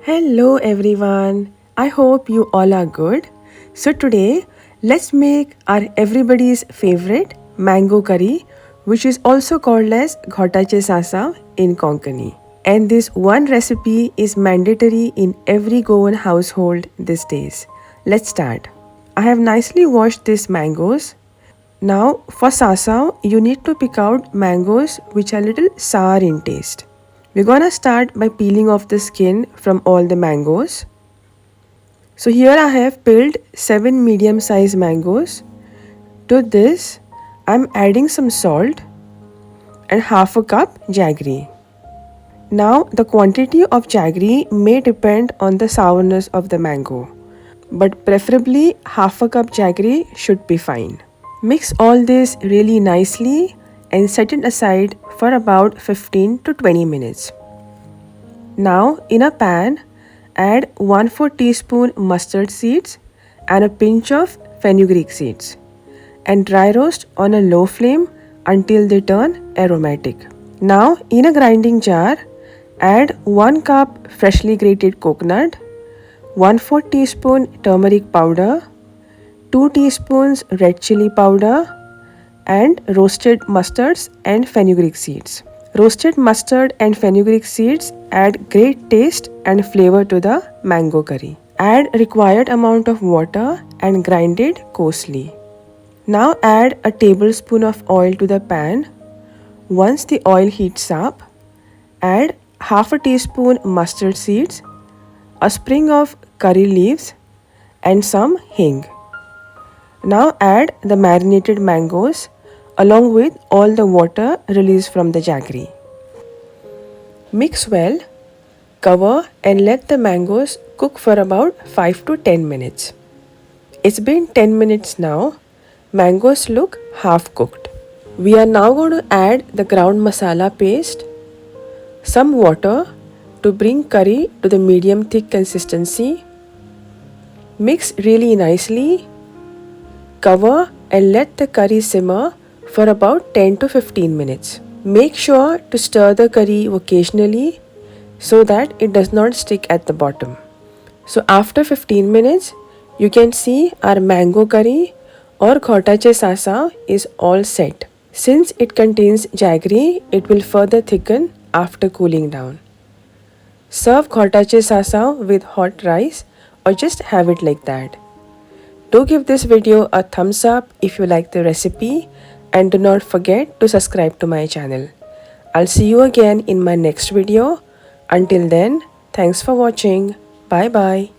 Hello everyone. I hope you all are good. So today let's make our everybody's favorite mango curry, which is also called as Ghotache Sasav in Konkani. And this one recipe is mandatory in every Goan household these days. Let's start. I have nicely washed these mangoes. Now for sasav, you need to pick out mangoes which are little sour in taste. We're gonna start by peeling off the skin from all the mangoes. So here I have peeled 7 medium-sized mangoes. To this, I'm adding some salt and half a cup jaggery. Now the quantity of jaggery may depend on the sourness of the mango, but preferably half a cup jaggery should be fine. Mix all this really nicely and set it aside for about 15 to 20 minutes. Now in a pan, add 1/4 teaspoon mustard seeds and a pinch of fenugreek seeds and dry roast on a low flame until they turn aromatic. Now in a grinding jar, add 1 cup freshly grated coconut, 1/4 teaspoon turmeric powder, 2 teaspoons red chilli powder, and roasted mustards and fenugreek seeds. Roasted mustard and fenugreek seeds add great taste and flavor to the mango curry. Add required amount of water and grind it coarsely. Now add a tablespoon of oil to the pan. Once the oil heats up, add half a teaspoon mustard seeds, a sprig of curry leaves, and some hing. Now add the marinated mangoes along with all the water released from the jaggery. Mix well, cover and let the mangoes cook for about 5 to 10 minutes. It's been 10 minutes now. Mangoes look half cooked. We are now going to add the ground masala paste, some water to bring curry to the medium thick consistency. Mix really nicely. Cover and let the curry simmer for about 10 to 15 minutes. Make sure to stir the curry occasionally so that it does not stick at the bottom. So after 15 minutes, you can see our mango curry or Ghotache Sasav is all set. Since it contains jaggery, it will further thicken after cooling down. Serve Ghotache Sasav with hot rice or just have it like that. Do give this video a thumbs up if you like the recipe and do not forget to subscribe to my channel. I'll see you again in my next video. Until then, thanks for watching. Bye bye.